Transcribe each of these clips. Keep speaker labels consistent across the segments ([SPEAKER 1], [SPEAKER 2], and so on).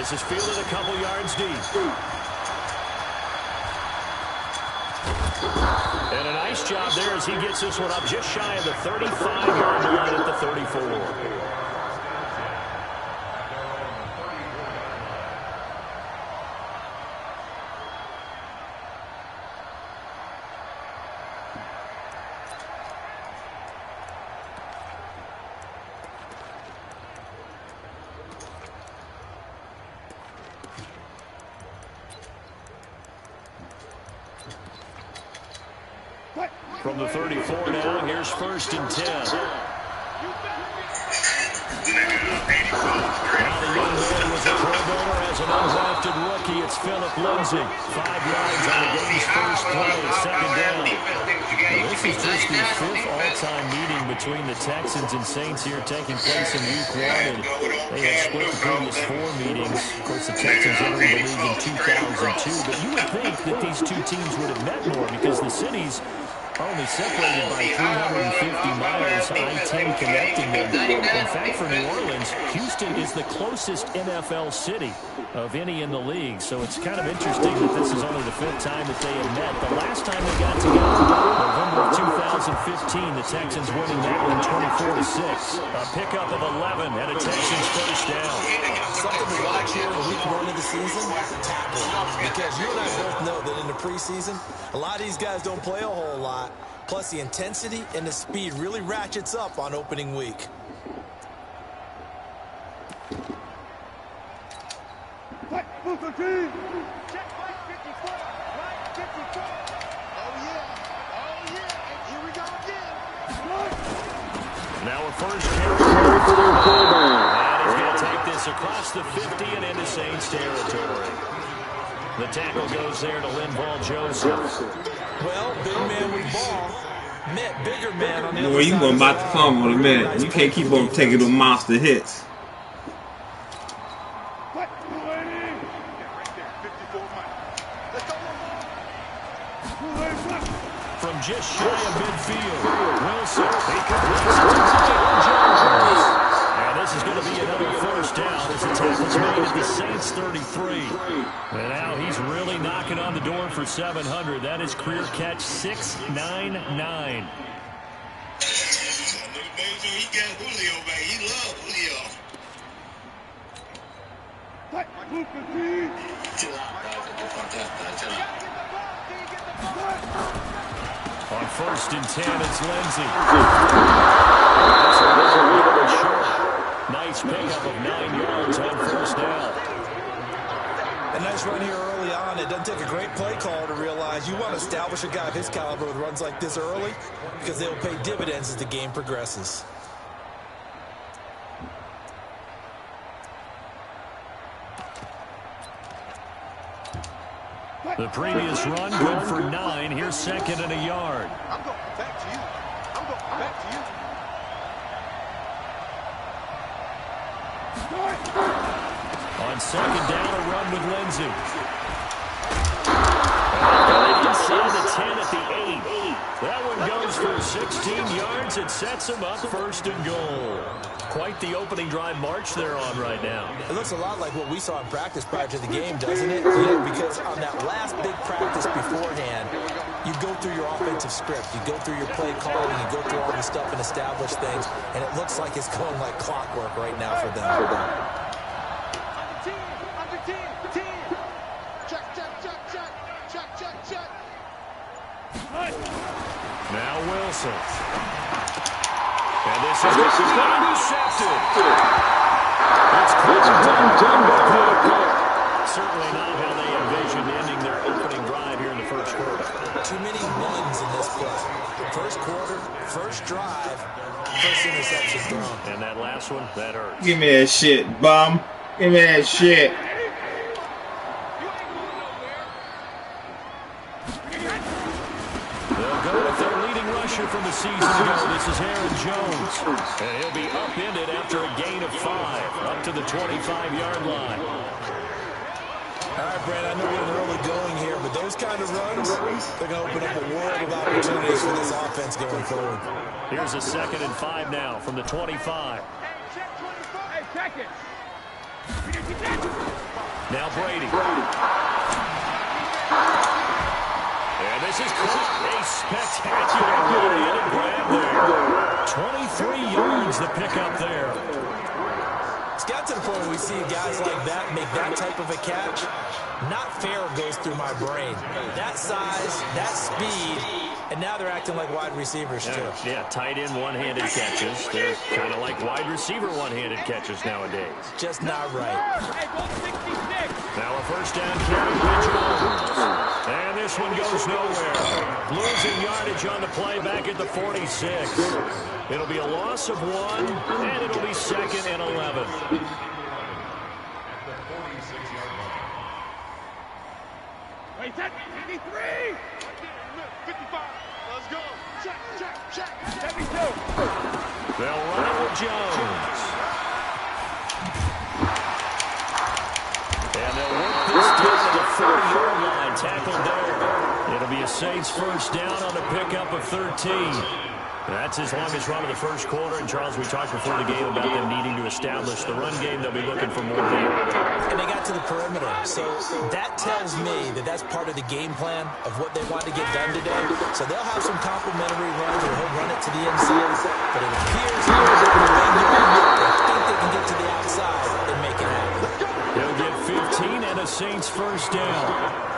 [SPEAKER 1] This is fielded a couple yards deep. And a nice job there as he gets this one up just shy of the 35-yard line at the 34. From the 34 now, here's 1st and 10. Now the young man was a Pro Bowler as an undrafted rookie. It's Philip Lindsay. 5 yards on the game's first play, 2nd down. Now, this is just the 5th all-time meeting between the Texans and Saints here taking place in Week 1. And they had split the previous 4 meetings. Of course, the Texans entered the league in 2002. But you would think that these two teams would have met more because the cities are only separated by 350 miles, I-10 connecting them. In fact, for New Orleans, Houston is the closest NFL city of any in the league. So it's kind of interesting that this is only the 5th time that they have met. The last time they got together, November of 2015, the Texans winning that one 24-6. A pickup of 11 and a Texans first down.
[SPEAKER 2] Something to watch here in week 1 of the season, tackling. Because you and I both know that in the preseason, a lot of these guys don't play a whole lot. Plus, the intensity and the speed really ratchets up on opening week.
[SPEAKER 3] Check, 54. Right 54. Oh, yeah. Oh, yeah. And here we go again.
[SPEAKER 1] Now a first carry. And he's going to take this across the 50 and into Saints territory. The tackle goes there to Linval Joseph.
[SPEAKER 2] Well, big man with ball. Met bigger man on the other
[SPEAKER 4] Boy, you
[SPEAKER 2] side.
[SPEAKER 4] going about to fumble in a minute. You can't keep on taking them monster hits.
[SPEAKER 1] From just shy of midfield, Wilson. He completes it to Jones. And this is going to be another first down as the tackle's made at the Saints 33. And now he's really knocking on the door for 700. That is career catch 699.
[SPEAKER 5] He got Julio back. He loves Julio. Chill out, guys. Chill out.
[SPEAKER 1] On 1st and 10, it's Lindsay. That's a little bit short. Nice pickup of 9 yards on 1st down.
[SPEAKER 2] A nice run here early on. It doesn't take a great play caller to realize you want to establish a guy of his caliber with runs like this early because they'll pay dividends as the game progresses.
[SPEAKER 1] The previous run good for 9. Here's 2nd and a yard.
[SPEAKER 3] I'm going back to you. I'm going back to you.
[SPEAKER 1] On 2nd down, a run with Lindsay. Inside the 10 at the 8. That one goes for 16 yards. It sets him up 1st and goal. Quite the opening drive march they're on right now.
[SPEAKER 2] It looks a lot like what we saw in practice prior to the game, doesn't it? Yeah, because on that last big practice beforehand, you go through your offensive script, you go through your play calling, you go through all the stuff and establish things, and it looks like it's going like clockwork right now for them.
[SPEAKER 3] Under team. Check.
[SPEAKER 1] Now Wilson. And this is intercepted. It's certainly not how they envisioned ending their opening drive here in the 1st quarter.
[SPEAKER 2] Too many ones in this play. 1st quarter, 1st drive, 1st interception thrown.
[SPEAKER 1] And that last one, that hurts.
[SPEAKER 4] Give me that shit, bum. Give me that shit.
[SPEAKER 1] From the season ago, this is Aaron Jones. And he'll be upended after a gain of 5, up to the 25-yard line.
[SPEAKER 2] All right, Brad, I know we're in the early going here, but those kind of runs, they're going to open up a world of opportunities for this offense going forward.
[SPEAKER 1] Here's a 2nd and 5 now from the 25.
[SPEAKER 3] Hey, check it.
[SPEAKER 1] Now Brady. And this is a spectacular one-handed grab there. 23 yards to pick up there.
[SPEAKER 2] It's got to the point where we see guys like that make that type of a catch. Not fair goes through my brain. That size, that speed, and now they're acting like wide receivers too.
[SPEAKER 1] Yeah, tight end one-handed catches. They're kind of like wide receiver one-handed catches nowadays.
[SPEAKER 2] Just not right.
[SPEAKER 1] Now a first down carry by Jones. And this one goes nowhere. Losing yardage on the play back at the 46. It'll be a loss of 1, and it'll be 2nd and 11.
[SPEAKER 3] Wait, that 53. 55. Let's go. Check, check, check. 72.
[SPEAKER 1] They'll run it with Jones. And they'll work this down to the 40-yard line. Tackled there. It'll be a Saints first down on the pickup of 13. That's his longest run of the first quarter. And, Charles, we talked before the game about them needing to establish the run game. They'll be looking for more here.
[SPEAKER 2] And they got to the perimeter. So that tells me that that's part of the game plan of what they want to get done today. So they'll have some complimentary runs, or he'll run it to the inside. But it appears they think they can get to the outside and make it happen.
[SPEAKER 1] He'll get 15 and a Saints first down.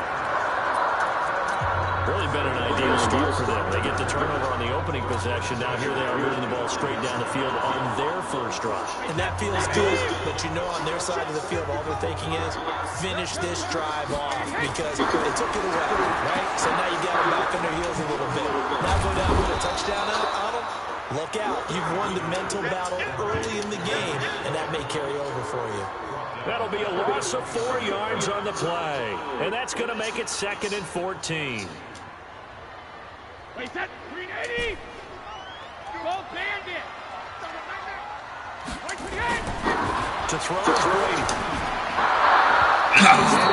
[SPEAKER 1] Really been an ideal start for them. They get the turnover on the opening possession. Now here they are moving the ball straight down the field on their first drive.
[SPEAKER 2] And that feels good, but you know on their side of the field, all they're thinking is finish this drive off because they took it away, right? So now you got them back on their heels a little bit. Now go down with a touchdown on them. Look out. You've won the mental battle early in the game, and that may carry over for you.
[SPEAKER 1] That'll be a loss of 4 yards on the play. And that's going to make it 2nd and 14.
[SPEAKER 3] Wait, that 380. Go bandit.
[SPEAKER 1] To throw is Brady.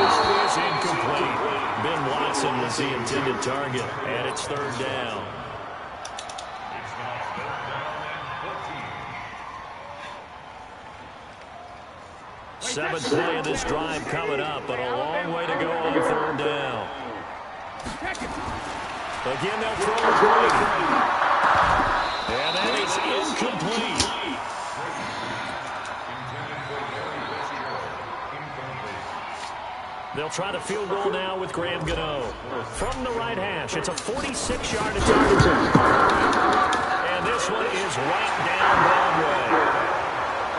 [SPEAKER 1] This is incomplete. Ben Watson was the intended target, and it's 3rd down. Seventh play of this drive coming up, but a long way to go on 3rd down. Again, they'll throw to Brady. And that is incomplete. They'll try the field goal now with Graham Gano. From the right hash, it's a 46-yard attempt. And this one is right down Broadway.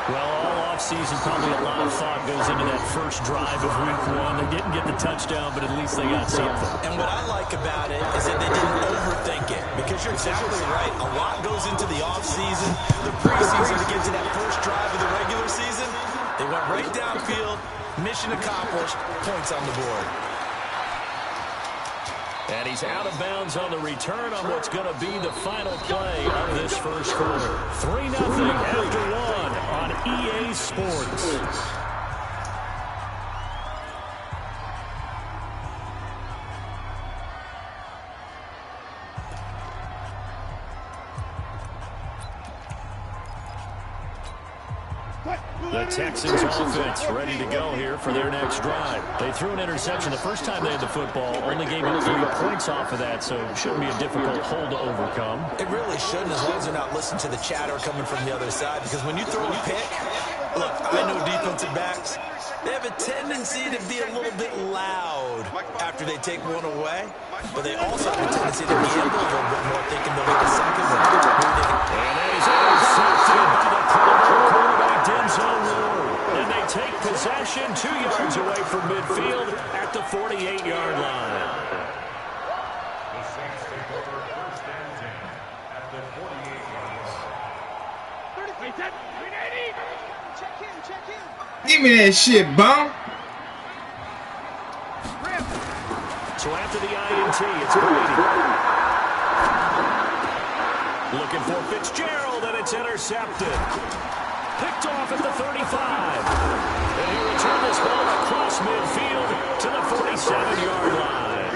[SPEAKER 1] Well, all offseason, probably a lot of thought goes into that first drive of Week 1. They didn't get the touchdown, but at least they got something.
[SPEAKER 2] And what I like about it is that they didn't overthink it. Because you're exactly right. A lot goes into the offseason, the preseason to get to that first drive of the regular season. They went right downfield, mission accomplished, points on the board.
[SPEAKER 1] And he's out of bounds on the return on what's going to be the final play of this first quarter. 3-0 after 1 on EA Sports. The Texans offense ready to go here for their next drive. They threw an interception the first time they had the football, only gave up 3 points off of that, so it shouldn't be a difficult hole to overcome.
[SPEAKER 2] It really shouldn't, as long as they're not listening to the chatter coming from the other side, because when you throw a pick, look, I know defensive backs, they have a tendency to be a little bit loud after they take one away, but they also have a tendency to gamble a little bit more, thinking they'll get a second one.
[SPEAKER 1] And that is intercepted by the quarterback, Denzel Ward. And they take possession 2 yards away from midfield at the 48-yard line.
[SPEAKER 6] The Saints take over first and 10 at the 48-yard line.
[SPEAKER 3] Check in, check in.
[SPEAKER 4] Give me that shit, bum.
[SPEAKER 1] So after the INT, it's Brady. Looking for Fitzgerald, and it's intercepted. Picked off at the 35. And he returned this ball across midfield to the 47-yard line.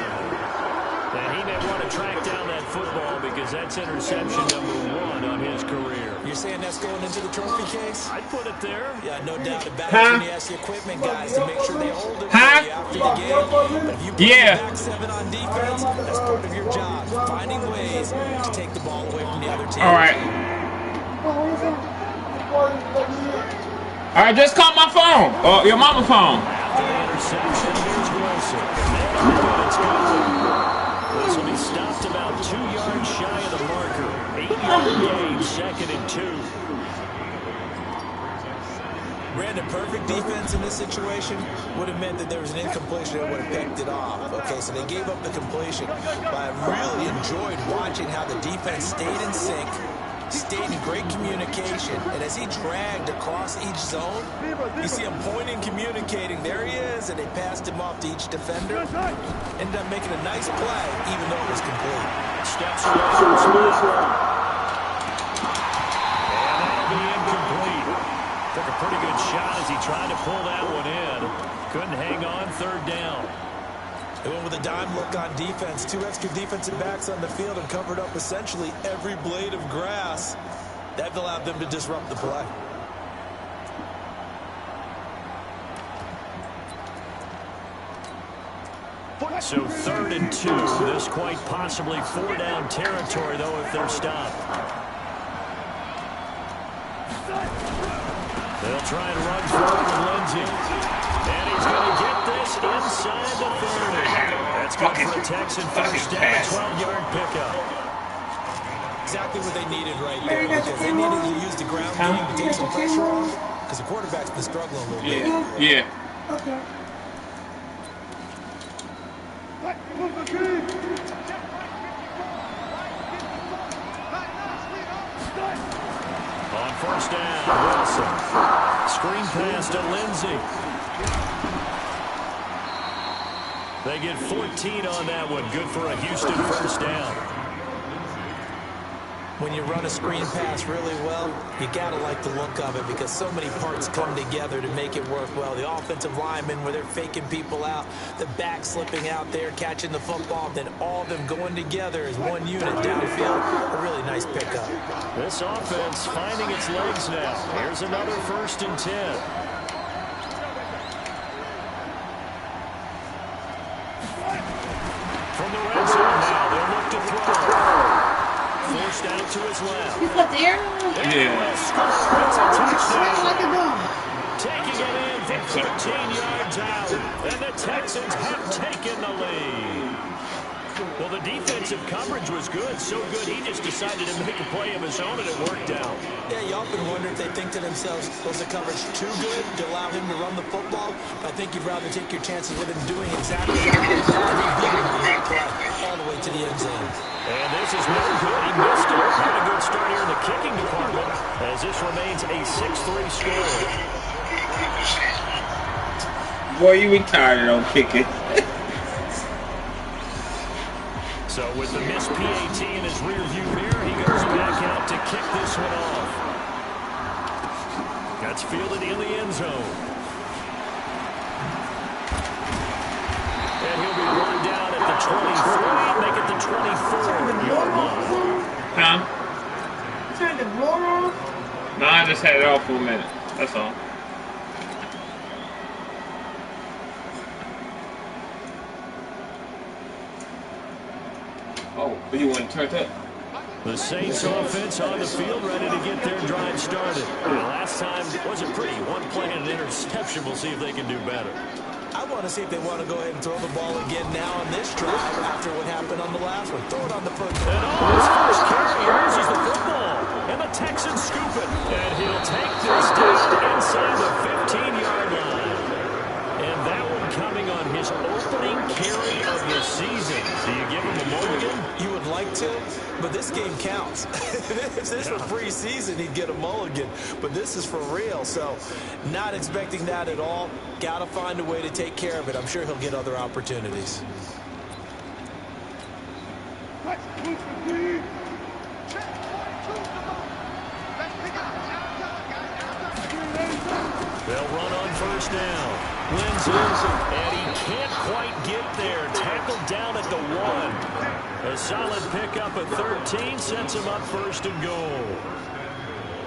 [SPEAKER 1] And he may want to track down that football because as that's interception #1 on his career.
[SPEAKER 2] You're saying that's going into the trophy case?
[SPEAKER 1] I'd put it there.
[SPEAKER 2] Yeah, no doubt about it. When you ask the equipment guys to make sure they hold it for you after the game. But if you put the back seven on defense, that's part of your job. Finding ways to take the ball away from the other team.
[SPEAKER 4] All right. All right, just call my phone. Or your mama's phone.
[SPEAKER 1] After the interception, here's Wilson. It's good. This will be stopped about 2 yards shy of the marker. 8-yard gain, 2nd and 2.
[SPEAKER 2] Brandon, perfect defense in this situation would have meant that there was an incompletion that would have picked it off. Okay, so they gave up the completion. But I really enjoyed watching how the defense stayed in sync, stayed in great communication, and as he dragged across each zone, you see him pointing, communicating. There he is, and they passed him off to each defender. Ended up making a nice play, even though it was complete.
[SPEAKER 1] Steps away from the spot. And that'll be incomplete. Took a pretty good shot as he tried to pull that one in. Couldn't hang on, 3rd down.
[SPEAKER 2] They went with a dime look on defense. 2 extra defensive backs on the field and covered up essentially every blade of grass. That allowed them to disrupt the play.
[SPEAKER 1] So 3rd and 2. This quite possibly 4-down territory, though, if they're stopped. They'll try and run forward with Lindsay. And he's going to get this inside the 30. That's good for a Texan first down, a 12-yard pickup.
[SPEAKER 2] Exactly what they needed right there, because they needed to use the ground game to take some pressure off, because the quarterback's been struggling a little bit.
[SPEAKER 4] Yeah.
[SPEAKER 3] Okay.
[SPEAKER 1] On first down, Wilson. Screen pass to Lindsay. They get 14 on that one. Good for a Houston first down.
[SPEAKER 2] When you run a screen pass really well, you got to like the look of it because so many parts come together to make it work well. The offensive linemen, where they're faking people out, the back slipping out there, catching the football, then all of them going together as one unit downfield. A really nice pickup.
[SPEAKER 1] This offense finding its legs now. Here's another 1st and 10. From the red zone now, they'll look to throw. Forced out to his left.
[SPEAKER 7] You put there?
[SPEAKER 4] Yeah.
[SPEAKER 1] It's a touchdown.
[SPEAKER 7] Like a dog.
[SPEAKER 1] Taking it in from 13 yards out. And the Texans have taken the lead. Well, the defensive coverage was good. So good, he just decided to make a play of his own, and it worked out.
[SPEAKER 2] Yeah, you often wonder if they think to themselves, was the coverage too good to allow him to run the football? I think you'd rather take your chances with him doing exactly that. And he beat him on that play all the way to the end zone.
[SPEAKER 1] And this is no good. He missed it. Not a good start here in the kicking department, as this remains a 6-3 score.
[SPEAKER 4] Boy, you retarded on kicking.
[SPEAKER 1] So with the missed PAT in his rearview mirror, he goes back out to kick this one off. That's fielded in the end zone. And he'll be run down at the 23, make it the 24-yard line.
[SPEAKER 4] Huh?
[SPEAKER 7] Turn the blower off?
[SPEAKER 4] No, I just had it off for a minute. That's all. Oh, but you want to turn it up?
[SPEAKER 1] The Saints offense on the field, ready to get their drive started. Last time wasn't pretty. One play and an interception. We'll see if they can do better.
[SPEAKER 2] I want to see if they want to go ahead and throw the ball again now on this drive after what happened on the last one. Throw it on the first one.
[SPEAKER 1] And on his first carry, he loses the football. And the Texans scoop it. And he'll take this down inside the 15-yard line. And that one coming on his opening carry of the season. Do you give him a mulligan?
[SPEAKER 2] You would like to, but this game counts. If this were preseason, he'd get a mulligan. But this is for real, so not expecting that at all. Got to find a way to take care of it. I'm sure he'll get other opportunities.
[SPEAKER 1] They'll run on first down. Lindsay, and he can't quite get there. Tackled down at the 1. A solid pickup at 13 sets him up first and goal.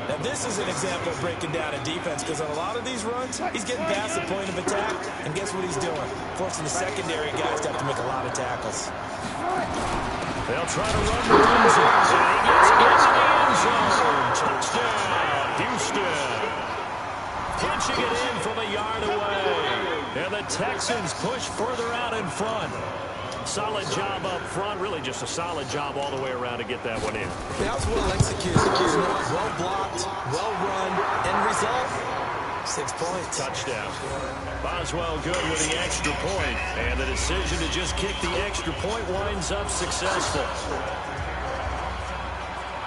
[SPEAKER 2] Now, this is an example of breaking down a defense, because on a lot of these runs, he's getting past the point of attack, and guess what he's doing? Forcing the secondary guys to have to make a lot of tackles.
[SPEAKER 1] They'll try to run the runs, and he gets into the end zone. Touchdown, Houston. Punching it in from a yard away. And the Texans push further out in front. Solid job up front. Really just a solid job all the way around to get that one in.
[SPEAKER 2] That was well executed. Well blocked, well run, end result, 6 points.
[SPEAKER 1] Touchdown. Boswell good with the extra point. And the decision to just kick the extra point winds up successful.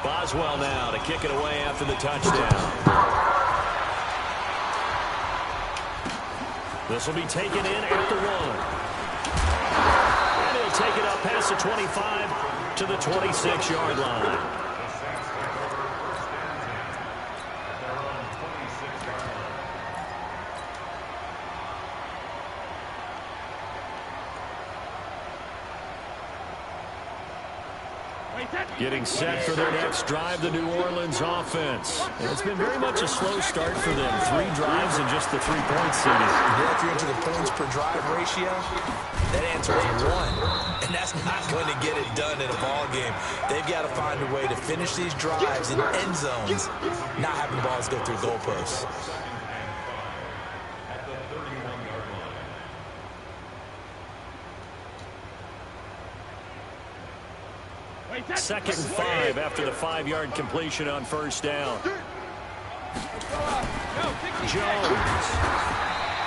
[SPEAKER 1] Boswell now to kick it away after the touchdown. This will be taken in at the 1. And he'll take it up past the 25 to the 26-yard line. Getting set for their next drive, the New Orleans offense. And it's been very much a slow start for them. 3 drives and just the 3-point seeding.
[SPEAKER 2] Yeah, if you're into the points per drive ratio, that answer is 1. And that's not going to get it done in a ball game. They've got to find a way to finish these drives in end zones, not having balls go through goalposts.
[SPEAKER 1] Second and 5 after the 5-yard completion on first down. Jones.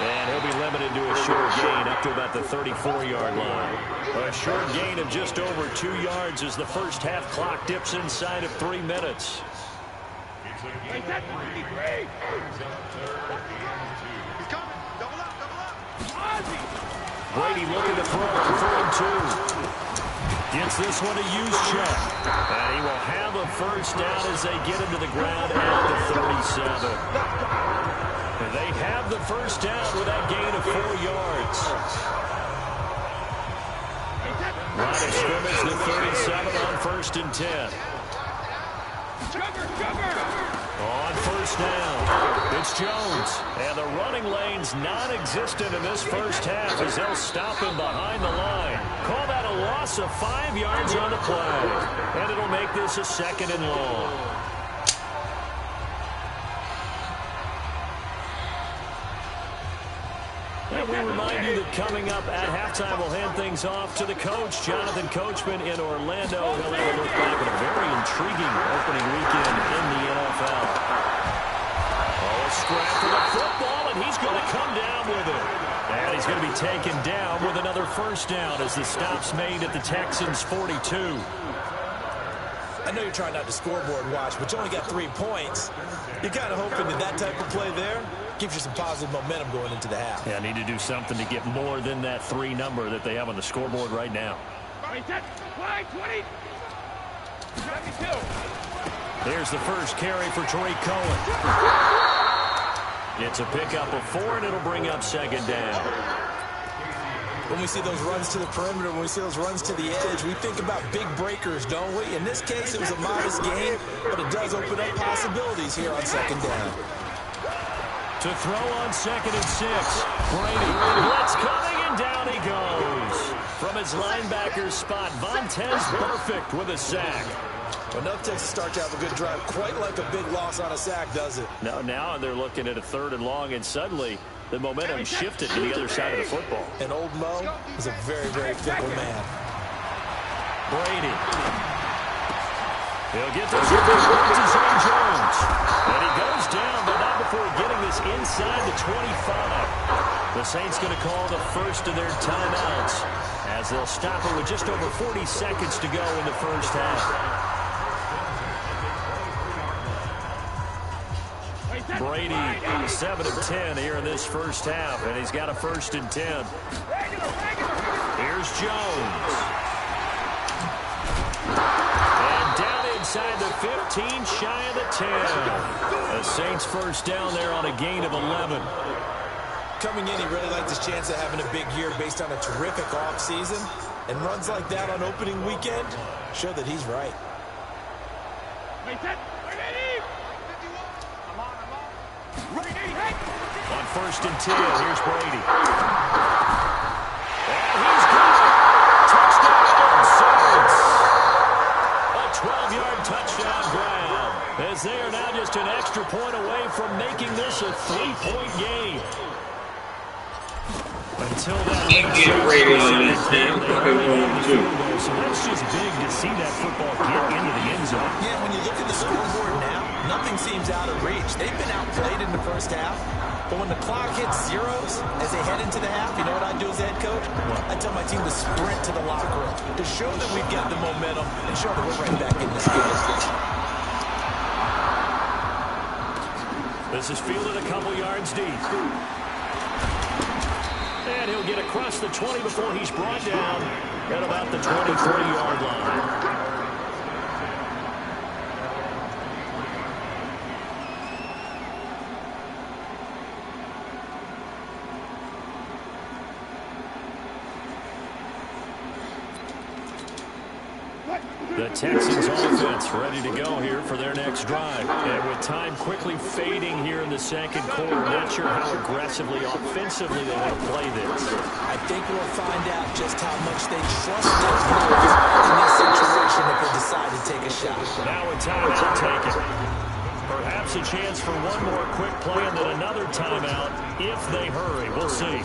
[SPEAKER 1] And he'll be limited to a short gain up to about the 34-yard line. A short gain of just over 2 yards as the first half clock dips inside of 3 minutes. Brady looking to throw on 4 and 2. Gets this one to Juszczyk. And he will have a first down as they get him to the ground at the 37. And they have the first down with that gain of 4 yards. Line of scrimmage to 37 on first and 10. On first down, it's Jones. And the running lane's non-existent in this first half as they'll stop him behind the line. Call that a loss of 5 yards on the play. And it'll make this a 2nd and long. And we remind you that coming up at halftime, we'll hand things off to the coach, Jonathan Coachman in Orlando. He'll have a look back at a very intriguing opening weekend in the NFL. Oh, a scrap for the football, and he's going to come down with it. And he's going to be taken down with another first down as the stop's made at the Texans' 42.
[SPEAKER 2] I know you're trying not to scoreboard watch, but you only got 3 points. You're kind of hoping that that type of play there gives you some positive momentum going into the half.
[SPEAKER 1] Yeah, need to do something to get more than that 3 number that they have on the scoreboard right now. There's the first carry for Tariq Cohen. It's a pickup of 4, and it'll bring up 2nd down.
[SPEAKER 2] When we see those runs to the perimeter, when we see those runs to the edge, we think about big breakers, don't we? In this case, it was a modest gain, but it does open up possibilities here on 2nd down.
[SPEAKER 1] To throw on 2nd and 6. Brady, blitz coming, and down he goes. From his linebacker spot, Vontez perfect with a sack.
[SPEAKER 2] Well, enough takes to start to have a good drive. Quite like a big loss on a sack, does it?
[SPEAKER 1] No, now they're looking at a 3rd and long, and suddenly the momentum shifted to the other side of the football.
[SPEAKER 2] And old Mo is a very, very fickle man.
[SPEAKER 1] Brady. He'll get this to Zay Jones. And he goes down, but not before getting this inside the 25. The Saints going to call the first of their timeouts as they'll stop it with just over 40 seconds to go in the first half. Brady, 7 of 10 here in this first half, and he's got a 1st and 10. Here's Jones. And down inside the 15, shy of the 10. The Saints first down there on a gain of 11.
[SPEAKER 2] Coming in, he really liked his chance of having a big year based on a terrific offseason. And runs like that on opening weekend show that he's right.
[SPEAKER 1] On 1st and 10, here's Brady. And he's got it. Touchdown, Saints. A 12-yard touchdown grab. As they are now just an extra point away from making this a 3-point game. Until that,
[SPEAKER 4] Can't get Brady on this team.
[SPEAKER 1] So that's just big to see that football get into the end zone.
[SPEAKER 2] Yeah, when you look at the scoreboard now, nothing seems out of reach. They've been outplayed in the first half. But when the clock hits zeros as they head into the half, you know what I do as the head coach? I tell my team to sprint to the locker room to show that we've got the momentum and show that we're right back in this game.
[SPEAKER 1] This is fielded a couple yards deep. And he'll get across the 20 before he's brought down at about the 23-yard line. The Texans offense ready to go here for their next drive. And with time quickly fading here in the second quarter, not sure how aggressively, offensively they want to play this.
[SPEAKER 2] I think we'll find out just how much they trust their players in this situation if they decide to take a shot.
[SPEAKER 1] Now a timeout taken. Perhaps a chance for one more quick play and then another timeout if they hurry. We'll see.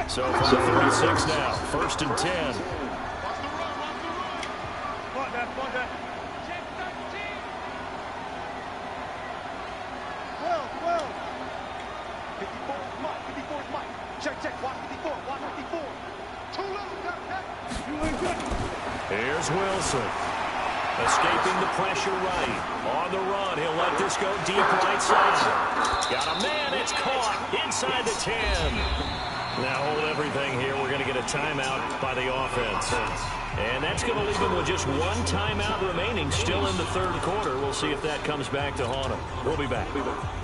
[SPEAKER 1] So from the 36 now, 1st and 10. Here's Wilson. Escaping the pressure right. On the run, he'll let this go deep right side. Got a man, it's caught inside the 10. Now hold everything here. We're going to get a timeout by the offense. And that's going to leave them with just one timeout remaining still in the third quarter. We'll see if that comes back to haunt them. We'll be back.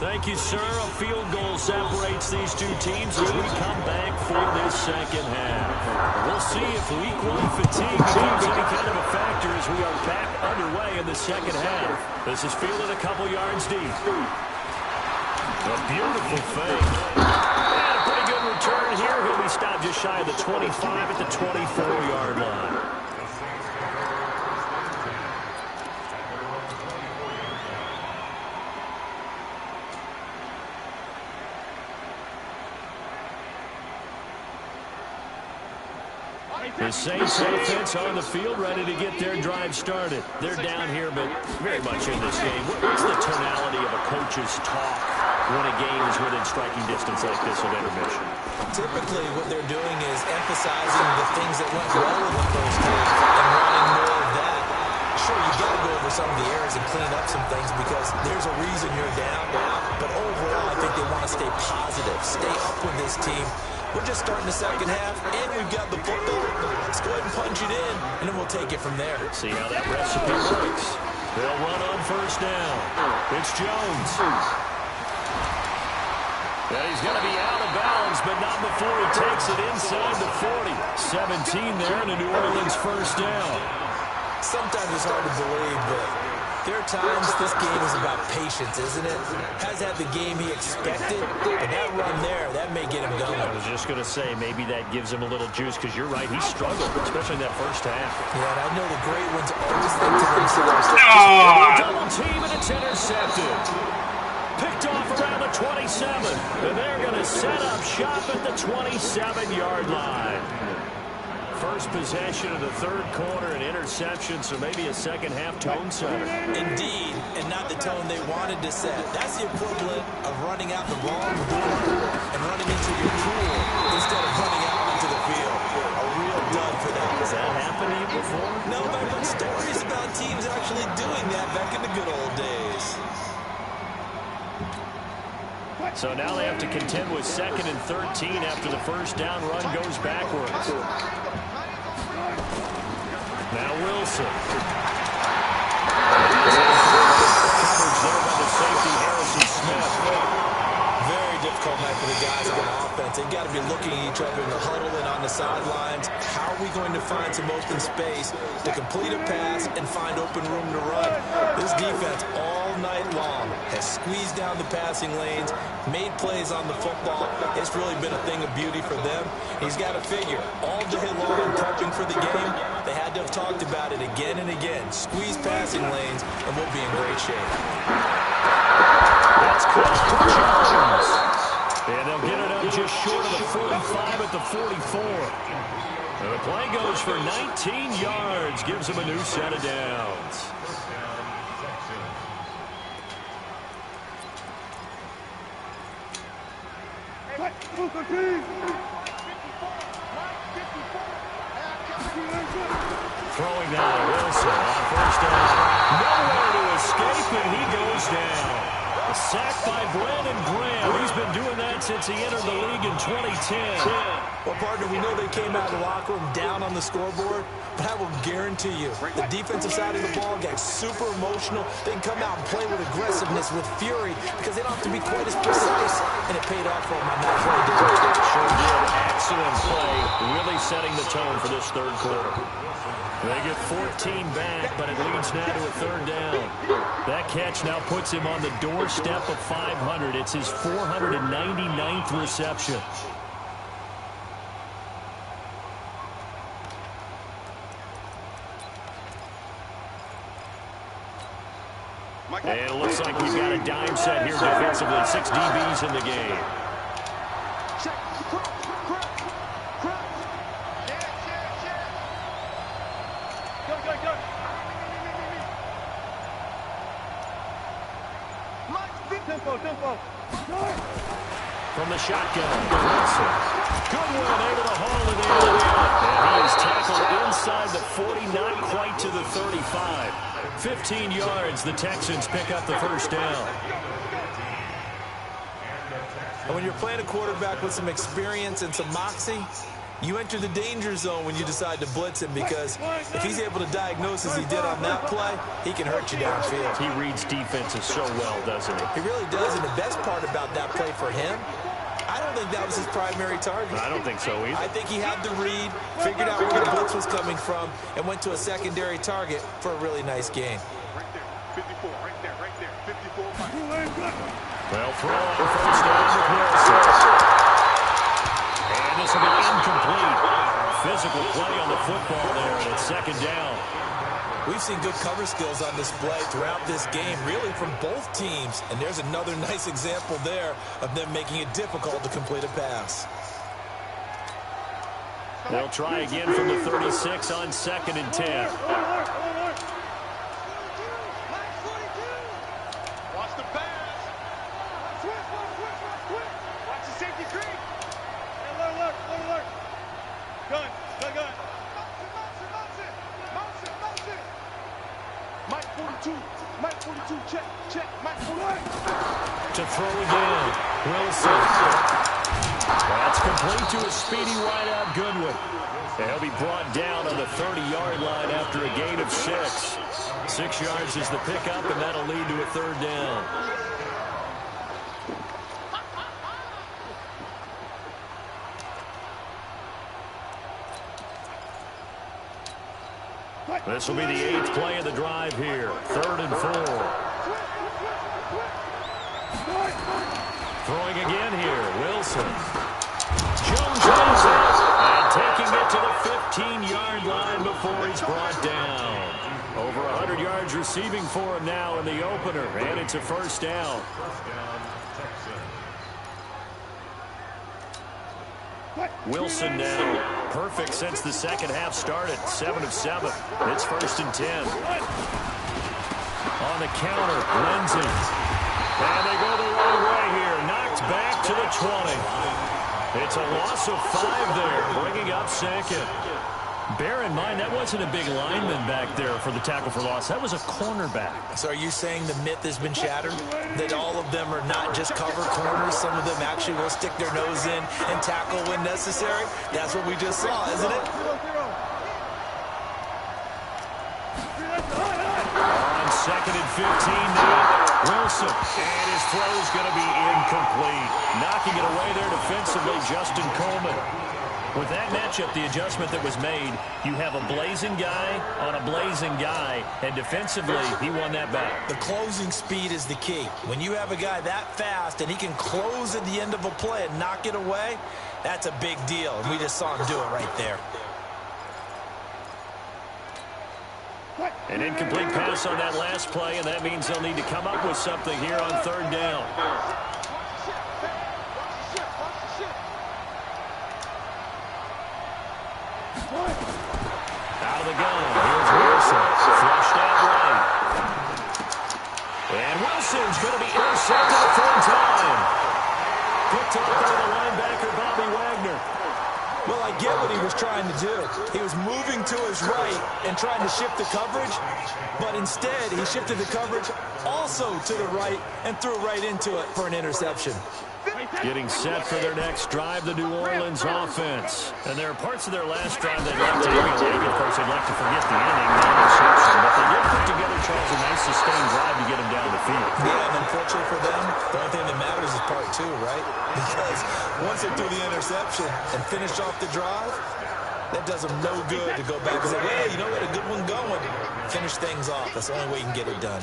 [SPEAKER 1] Thank you, sir. A field goal separates these two teams as we come back for this second half. We'll see if week one fatigue becomes any kind of a factor as we are back underway in the second half. This is fielded a couple yards deep. A beautiful fake. Return here, he'll be stopped just shy of the 25 at the 24-yard line. The Saints offense on the field, ready to get their drive started. They're down here, but very much in this game. What's the tonality of a coach's talk when a game is within striking distance like this with intermission?
[SPEAKER 2] Typically, what they're doing is emphasizing the things that went well in the first half and wanting more of that. Sure, you got to go over some of the errors and clean up some things because there's a reason you're down. But overall, I think they want to stay positive, stay up with this team. We're just starting the second half, and we've got the football. Let's go ahead and punch it in, and then we'll take it from there.
[SPEAKER 1] See how that recipe works. They'll run on first down. It's Jones. And he's going to be out of bounds, but not before he takes it inside the 40. 17 there, and a New Orleans first down.
[SPEAKER 2] Sometimes it's hard to believe, but there are times this game is about patience, isn't it? Has had the game he expected, but that run there, that may get him going.
[SPEAKER 1] I was just going to say, maybe that gives him a little juice, because you're right, he struggled, especially in that first half.
[SPEAKER 2] Yeah, and I know the great ones always think to themselves,
[SPEAKER 1] double team, and it's intercepted. Picked off around the 27, and they're going to set up shop at the 27-yard line. First possession of the third quarter, an interception, so maybe a second-half tone setter.
[SPEAKER 2] Indeed, and not the tone they wanted to set. That's the equivalent of running out the wrong door and running into your pool instead of running out onto the field. A real dud for them.
[SPEAKER 1] Has that happened to you before?
[SPEAKER 2] No, but I've heard stories about teams actually doing that back in the good old days.
[SPEAKER 1] So now they have to contend with 2nd and 13 after the first down run goes backwards. Now Wilson. Coverage there by the safety, Harrison Smith.
[SPEAKER 2] Very difficult night for of the guys on offense. They've got to be looking at each other in the huddle and on the sidelines. How are we going to find some open space to complete a pass and find open room to run? This defense all night long has squeezed down the passing lanes, made plays on the football. It's really been a thing of beauty for them. He's got to figure all day long prepping for the game. They had to have talked about it again and again. Squeeze passing lanes, and we'll be in great shape.
[SPEAKER 1] That's close to Jones. And they'll get it up just short of the 45 at the 44. And the play goes for 19 yards, gives them a new set of downs. Throwing now, Wilson on first down. Nowhere to escape, and he goes down. A sack by Brandon Graham. He's been doing that since he entered the league in 2010.
[SPEAKER 2] Well, partner, we know they came out of the locker room down on the scoreboard, but I will guarantee you the defensive side of the ball got super emotional. They can come out and play with aggressiveness, with fury, because they don't have to be quite as precise, and it paid off for them on that play.
[SPEAKER 1] Sure did. Excellent play, really setting the tone for this third quarter. They get 14 back, but it leads now to a third down. That catch now puts him on the doorstep of 500. It's his 499th reception. And it looks like we've got a dime set here defensively. 6 DBs in the game. From the shotgun, Wilson. Goodwin able to haul it in. And he is tackled inside the 40, not quite to the 35. 15 yards, the Texans pick up the first down.
[SPEAKER 2] And when you're playing a quarterback with some experience and some moxie, you enter the danger zone when you decide to blitz him, because if he's able to diagnose as he did on that play, he can hurt you downfield.
[SPEAKER 1] He reads defenses so well, doesn't he?
[SPEAKER 2] He really does, and the best part about that play for him, I don't think that was his primary target.
[SPEAKER 1] I don't think so either.
[SPEAKER 2] I think he had the read, figured out where the blitz was coming from, and went to a secondary target for a really nice gain.
[SPEAKER 3] Right there, 54, right there, 54.
[SPEAKER 1] Well, throw on first down with Wilson. And this will be incomplete. Physical play on the football there, and it's second down.
[SPEAKER 2] We've seen good cover skills on display throughout this game, really from both teams. And there's another nice example there of them making it difficult to complete a pass.
[SPEAKER 1] They'll try again from the 36 on 2nd and 10.
[SPEAKER 3] Watch the pass. Watch the safety creep. Alert. Gun. Mike 42, check, Mike 41.
[SPEAKER 1] To throw again, Wilson. That's complete to a speedy wideout, Goodwin. And he'll be brought down on the 30-yard line after a gain of 6. 6 yards is the pickup, and that'll lead to a third down. This will be the 8th play of the drive here. 3rd and 4. Throwing again here, Wilson. Jones has it, and taking it to the 15-yard line before he's brought down. Over 100 yards receiving for him now in the opener, and it's a first down. Wilson now perfect since the second half started. 7 of 7. It's 1st and 10. On the counter, Lindsey. And they go the wrong way here. Knocked back to the 20. It's a loss of 5 there, bringing up 2nd. Bear in mind, that wasn't a big lineman back there for the tackle for loss. That was a cornerback.
[SPEAKER 2] So are you saying the myth has been shattered? That all of them are not just cover corners? Some of them actually will stick their nose in and tackle when necessary? That's what we just saw, isn't it?
[SPEAKER 1] On 2nd and 15 now. Wilson, and his throw is going to be incomplete. Knocking it away there defensively, Justin Coleman. With that matchup, the adjustment that was made, you have a blazing guy on a blazing guy, and defensively, he won that battle.
[SPEAKER 2] The closing speed is the key. When you have a guy that fast and he can close at the end of a play and knock it away, that's a big deal, and we just saw him do it right there.
[SPEAKER 1] An incomplete pass on that last play, and that means they'll need to come up with something here on third down. Out of the gun. Here's Wilson. Flushed out right. And Wilson's going to be intercepted a third time. Picked up by the linebacker, Bobby Wagner.
[SPEAKER 2] Well, I get what he was trying to do. He was moving to his right and trying to shift the coverage, but instead he shifted the coverage also to the right and threw right into it for an interception.
[SPEAKER 1] Getting set for their next drive, the New Orleans offense. And there are parts of their last drive they'd like to emulate. Of course, they'd like to forget the ending, the interception. But they did put together, Charles, a nice sustained drive to get them down the field.
[SPEAKER 2] Yeah, and unfortunately for them, the only thing that matters is part two, right? Because once they threw the interception and finished off the drive, that does them no good to go back and say, well, you know, we had a good one going. Finish things off. That's the only way you can get it done.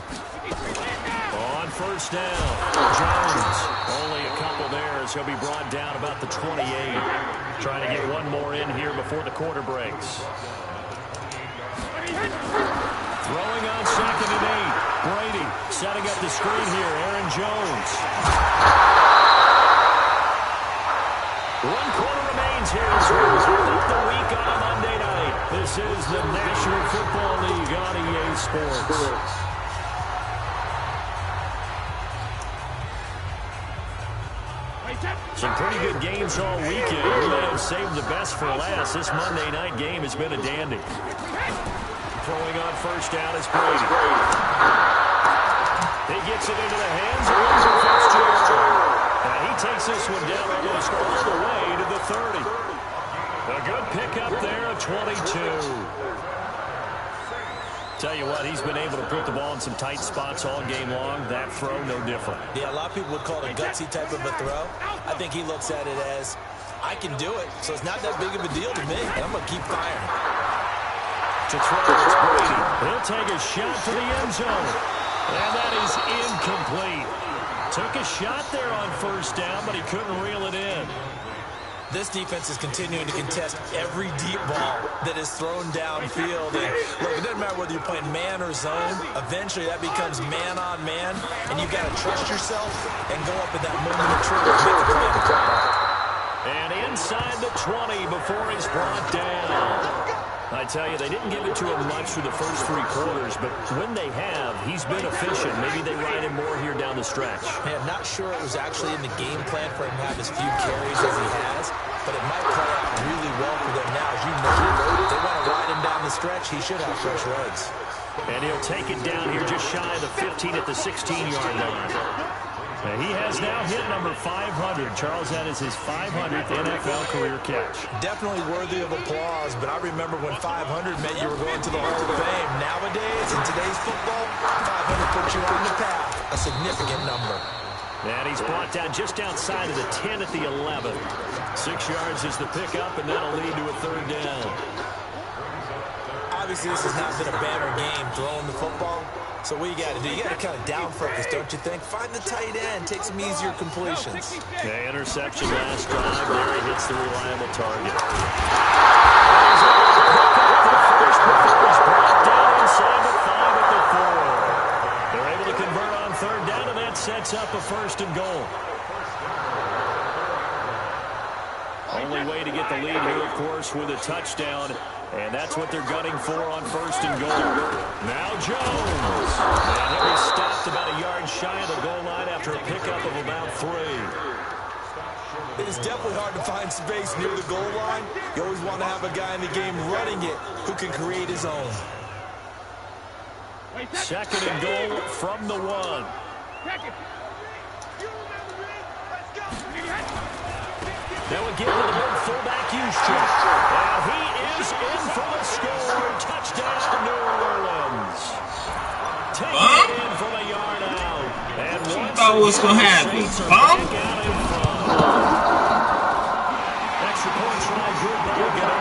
[SPEAKER 1] On first down, Jones. Only a couple there as he'll be brought down about the 28. Trying to get one more in here before the quarter breaks. Throwing on 2nd and 8. Brady setting up the screen here. Aaron Jones. 1 quarter remains here as we wrap up the week on a Monday night. This is the National Football League on EA Sports. Some pretty good games all weekend. We may have saved the best for last. This Monday night game has been a dandy. Throwing on first down is Brady. He gets it into the hands of Lindsey Fitzgerald. And he takes this one down almost all the way to the 30. A good pickup there, a 22. Tell you what, he's been able to put the ball in some tight spots all game long. That throw, no different.
[SPEAKER 2] Yeah, a lot of people would call it a gutsy type of a throw. I think he looks at it as, I can do it, so it's not that big of a deal to me. And I'm going to keep firing.
[SPEAKER 1] To throw, it's Brady. He'll take a shot to the end zone. And that is incomplete. Took a shot there on first down, but he couldn't reel it in.
[SPEAKER 2] This defense is continuing to contest every deep ball that is thrown downfield. And look, it doesn't matter whether you're playing man or zone. Eventually, that becomes man on man, and you've got to trust yourself and go up at that moment of truth and make a play.
[SPEAKER 1] And inside the 20 before he's brought down. I tell you, they didn't give it to him much through the first 3 quarters, but when they have, he's been efficient. Maybe they ride him more here down the stretch.
[SPEAKER 2] Hey, I'm not sure it was actually in the game plan for him to have as few carries as he has, but it might play out really well for them now. As you noted, if they want to ride him down the stretch, he should have fresh legs.
[SPEAKER 1] And he'll take it down here just shy of the 15 at the 16-yard line. And he has now hit number 500. Charles, that is his 500th NFL career catch.
[SPEAKER 2] Definitely worthy of applause, but I remember when 500 meant you were going to the Hall of Fame. Nowadays, in today's football, 500 puts you on the path. A significant number.
[SPEAKER 1] And he's brought down just outside of the 10 at the 11. 6 yards is the pickup, and that'll lead to a third down.
[SPEAKER 2] Obviously, this has not been a banner game throwing the football. So what you got to do, you got to kind of down focus, don't you think? Find the tight end, take some easier completions.
[SPEAKER 1] Okay, interception last drive. There he hits the reliable target. He's able to pick up the first before he's brought down inside the 5 at the 4. They're able to convert on third down, and that sets up a 1st and goal. Only way to get the lead here, of course, with a touchdown. And that's what they're gunning for on 1st and goal. Now Jones. And he'll be stopped about a yard shy of the goal line after a pickup of about 3.
[SPEAKER 2] It is definitely hard to find space near the goal line. You always want to have a guy in the game running it who can create his own.
[SPEAKER 1] 2nd and goal from the 1. That would give it to the big fullback Juszczyk. And he is in for the score. Touchdown, New Orleans. Taking it in from a yard out.
[SPEAKER 4] know what's gonna happen. Huh?
[SPEAKER 1] Extra point try good by Gano.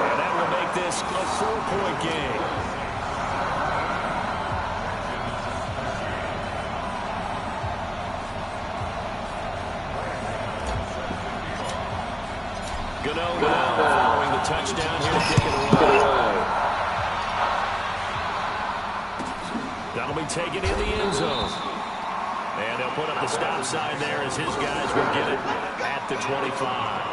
[SPEAKER 1] And that will make this a 4-point game. Gano now following the touchdown here to kick it away. That'll be taken in the end zone. And they'll put up the stop sign there as his guys will get it at the 25.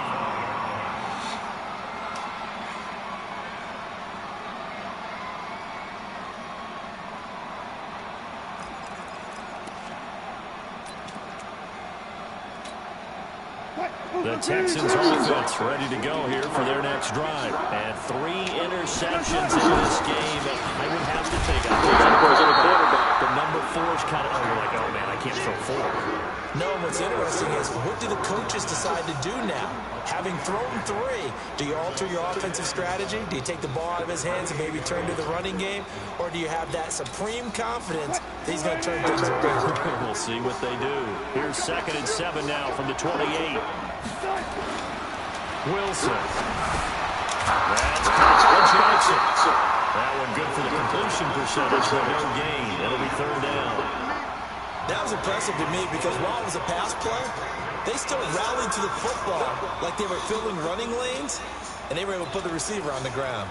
[SPEAKER 1] The Texans offense ready to go here for their next drive. And 3 interceptions in this game. I would have to think. The number 4 is kind of, like, oh, man, I can't throw 4.
[SPEAKER 2] No, what's interesting is, what do the coaches decide to do now? Having thrown 3, do you alter your offensive strategy? Do you take the ball out of his hands and maybe turn to the running game? Or do you have that supreme confidence that he's going to turn things around?
[SPEAKER 1] We'll see what they do. Here's 2nd and 7 now from the 28. Wilson. That's Johnson. That one good for the completion percentage, but no gain. It'll be 3rd down.
[SPEAKER 2] That was impressive to me because while it was a pass play, they still rallied to the football like they were filling running lanes, and they were able to put the receiver on the ground.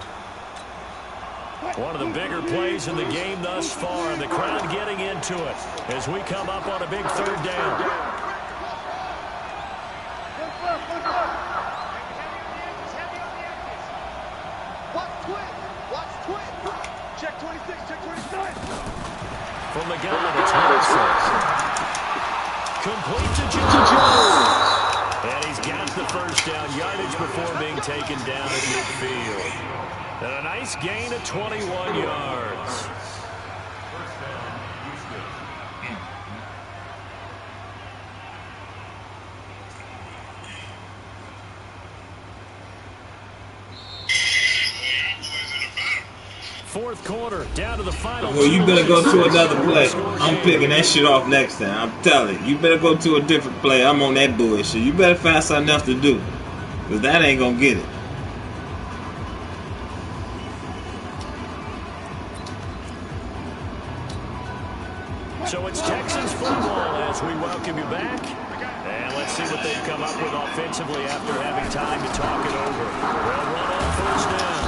[SPEAKER 1] One of the bigger plays in the game thus far, and the crowd getting into it as we come up on a big 3rd down.
[SPEAKER 3] Check 26, check 29.
[SPEAKER 1] From the gun, it's Wilson. Complete to Jones. And he's got the 1st down yardage before being taken down at midfield. And a nice gain of 21 yards. Fourth quarter, down to the final.
[SPEAKER 4] Well, you better go to another play. I'm picking that shit off next time. I'm telling you. You better go to a different play. I'm on that bullshit. You better find something else to do. Because that ain't going to get it.
[SPEAKER 1] So it's Texans football as we welcome you back. And let's see what they've come up with offensively after having time to talk it over. They'll run on 1st down.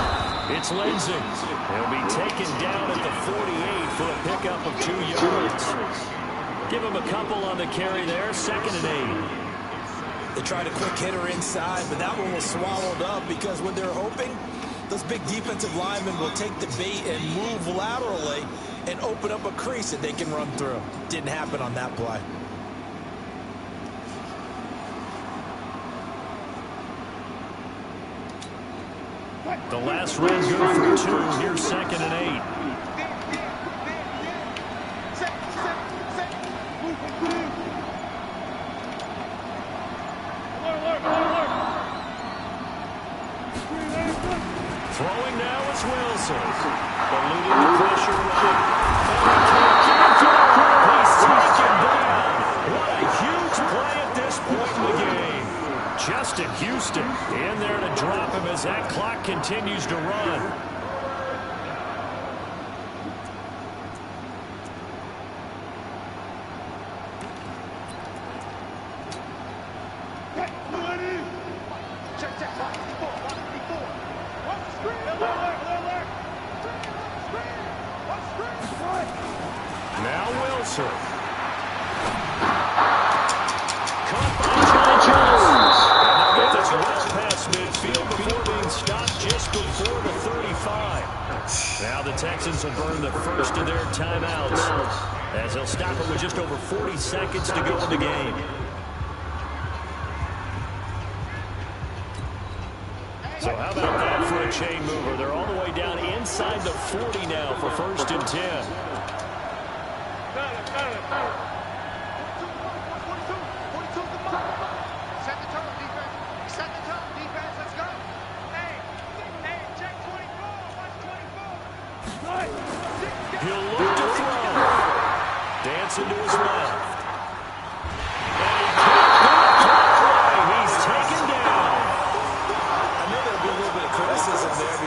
[SPEAKER 1] It's Lindsay. He'll be taken down at the 48 for a pickup of 2 yards. Give him a couple on the carry there. 2nd and 8.
[SPEAKER 2] They tried a quick hitter inside, but that one was swallowed up because what they're hoping, those big defensive linemen will take the bait and move laterally and open up a crease that they can run through. Didn't happen on that play.
[SPEAKER 1] The last run good for 2. Here's 2nd and 8. Throwing now is Wilson. Eluding the pressure. He's taken down. What a huge play at this point in the game. Justin Houston in there to drop him as that clock continues to run.
[SPEAKER 3] Check, check, watch the ball, watch the ball. Watch the screen, alert. Watch the screen.
[SPEAKER 1] Now Wilson. Caught by Jones. And they'll get this well past midfield before being stopped just before the 35. Now the Texans will burn the first of their timeouts as they'll stop it with just over 40 seconds to go in the game. So how about that for a chain mover? They're all the way down inside the 40 now for 1st and 10. He'll look to throw. Dancing to his left.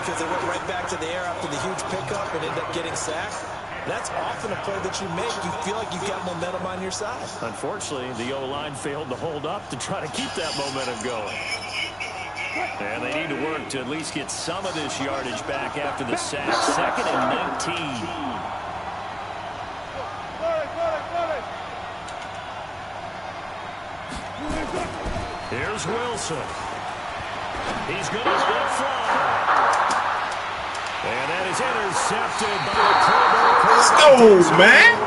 [SPEAKER 2] because they went right back to the air after the huge pickup and ended up getting sacked. That's often a play that you make. You feel like you've got momentum on your side.
[SPEAKER 1] Unfortunately, the O-line failed to hold up to try to keep that momentum going. And they need to work to at least get some of this yardage back after the sack. 2nd and 19. Here's Wilson. He's going to let fly. And that is intercepted by the
[SPEAKER 4] Oh, man.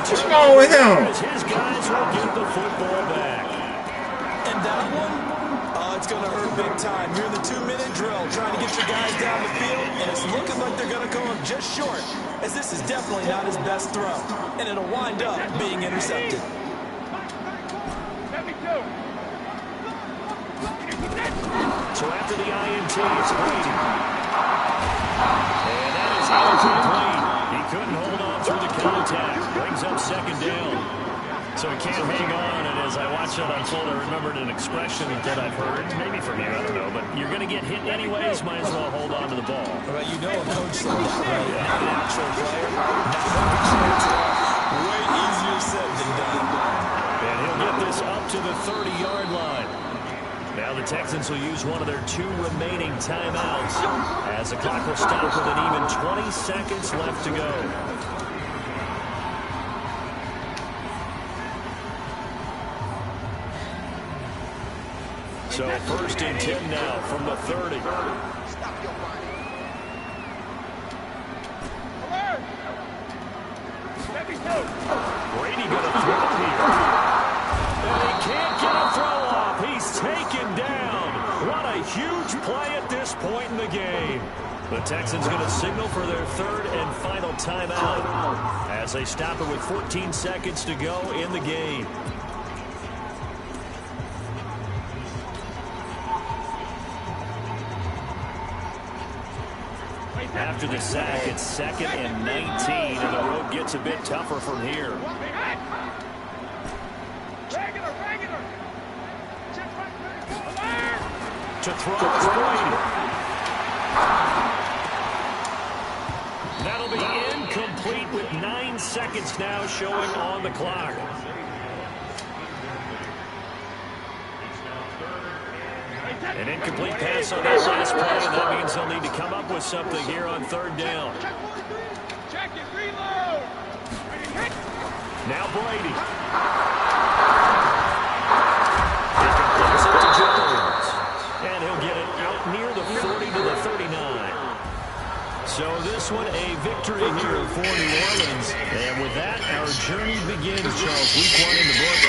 [SPEAKER 4] What's wrong with him?
[SPEAKER 1] His guys will get the football back.
[SPEAKER 2] And that one, it's going to hurt big time. You're in the 2-minute drill trying to get your guys down the field, and it's looking like they're going to come up just short, as this is definitely not his best throw. And it'll wind up being intercepted.
[SPEAKER 1] So after the INT, it's Brady. And that is incomplete. He couldn't hold on through the contact. Brings up 2nd down. So he can't hang on. And as I watched that unfold, I remembered an expression that I've heard, maybe from you, I don't know, but you're going to get hit anyways, might as well hold on to the ball.
[SPEAKER 2] Right, you know a coach said that, right? Yeah. Not an actual player. Not way easier said than done.
[SPEAKER 1] And he'll get this up to the 30-yard line. Now the Texans will use one of their 2 remaining timeouts as the clock will stop with an even 20 seconds left to go. So 1st and 10 now from the 30. Brady going to throw here. And he can't get a throw off. He's taken down. What a huge play at this point in the game. The Texans going to signal for their 3rd and final timeout as they stop it with 14 seconds to go in the game. After the sack, it's 2nd and 19, and the road gets a bit tougher from here. To throw is Brady. That'll be incomplete with 9 seconds now showing on the clock. An incomplete pass on that last play, and that means they'll need to come up with something here on 3rd down.
[SPEAKER 3] Check it, reload.
[SPEAKER 1] Now Brady. He completes it to Jones. And he'll get it out near the 40 to the 39. So this one a victory here for New Orleans. And with that, our journey begins, Charles. Week 1 in the book.